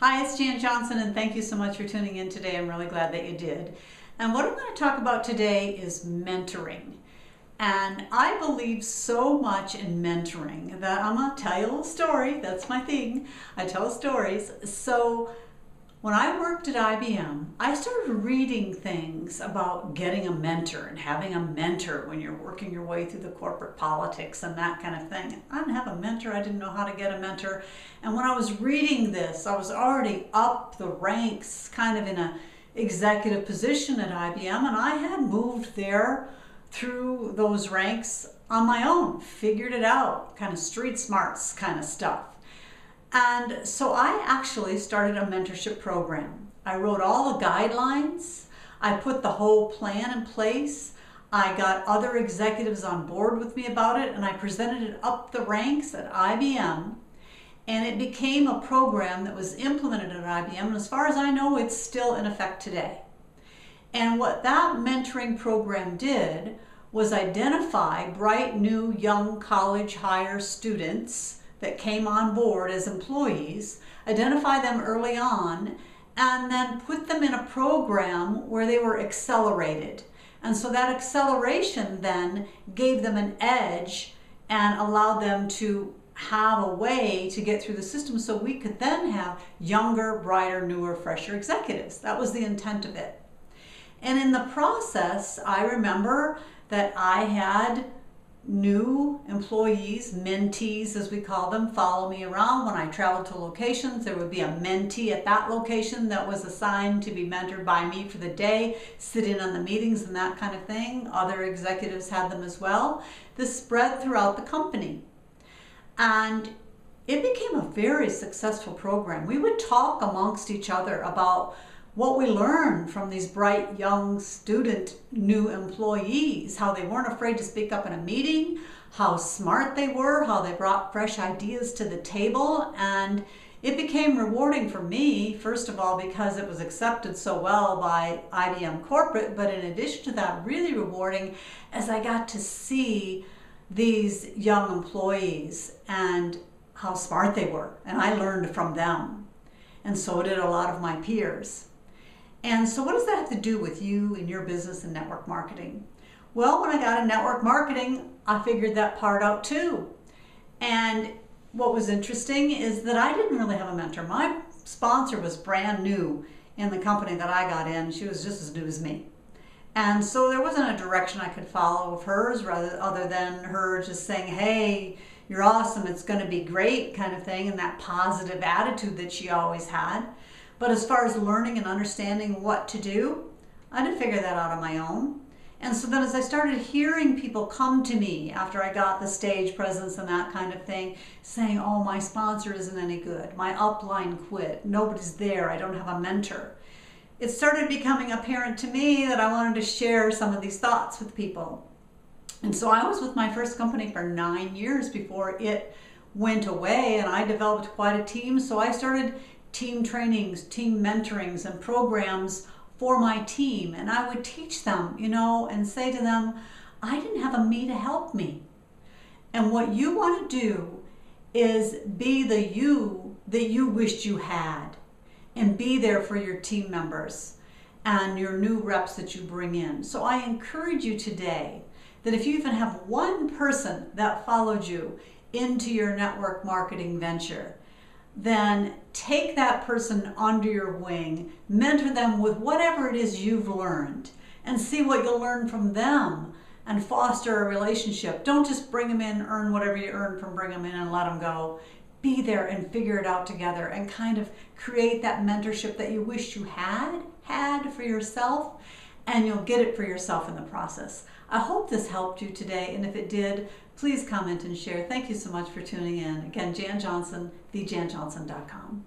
Hi, it's Jan Johnson, and thank you so much for tuning in today. I'm really glad that you did. And what I'm going to talk about today is mentoring. And I believe so much in mentoring that I'm going to tell you a little story. That's my thing. I tell stories. So when I worked at IBM, I started reading things about getting a mentor and having a mentor when you're working your way through the corporate politics and that kind of thing. I didn't have a mentor. I didn't know how to get a mentor. And when I was reading this, I was already up the ranks, kind of in an executive position at IBM, and I had moved there through those ranks on my own, figured it out, kind of street smarts kind of stuff. And so I actually started a mentorship program. I wrote all the guidelines. I put the whole plan in place. I got other executives on board with me about it, and I presented it up the ranks at IBM. And it became a program that was implemented at IBM. And as far as I know, it's still in effect today. And what that mentoring program did was identify bright, new, young college hire students that came on board as employees, identify them early on, and then put them in a program where they were accelerated. And so that acceleration then gave them an edge and allowed them to have a way to get through the system so we could then have younger, brighter, newer, fresher executives. That was the intent of it. And in the process, I remember that I had new employees, mentees as we call them, follow me around. When I traveled to locations, there would be a mentee at that location that was assigned to be mentored by me for the day, sit in on the meetings and that kind of thing. Other executives had them as well. This spread throughout the company. And it became a very successful program. We would talk amongst each other about what we learned from these bright, young, student, new employees, how they weren't afraid to speak up in a meeting, how smart they were, how they brought fresh ideas to the table. And it became rewarding for me, first of all, because it was accepted so well by IBM corporate, but in addition to that, really rewarding as I got to see these young employees and how smart they were. And I learned from them. And so did a lot of my peers. And so what does that have to do with you and your business and network marketing? Well, when I got in network marketing, I figured that part out too. And what was interesting is that I didn't really have a mentor. My sponsor was brand new in the company that I got in. She was just as new as me. And so there wasn't a direction I could follow of hers other than her just saying, hey, you're awesome, it's going to be great kind of thing, and that positive attitude that she always had. But as far as learning and understanding what to do, I didn't figure that out on my own. And so then as I started hearing people come to me after I got the stage presence and that kind of thing, saying, oh, my sponsor isn't any good, my upline quit, nobody's there, I don't have a mentor. It started becoming apparent to me that I wanted to share some of these thoughts with people. And so I was with my first company for 9 years before it went away, and I developed quite a team. So I started team trainings, team mentorings, and programs for my team. And I would teach them, and say to them, I didn't have a me to help me. And what you want to do is be the you that you wished you had, and be there for your team members and your new reps that you bring in. So I encourage you today that if you even have one person that followed you into your network marketing venture, then take that person under your wing, mentor them with whatever it is you've learned, and see what you'll learn from them and foster a relationship. Don't just bring them in, earn whatever you earn from bringing them in and let them go. Be there and figure it out together and kind of create that mentorship that you wish you had for yourself, and you'll get it for yourself in the process. I hope this helped you today, and if it did, please comment and share. Thank you so much for tuning in. Again, Jan Johnson, thejanjohnson.com.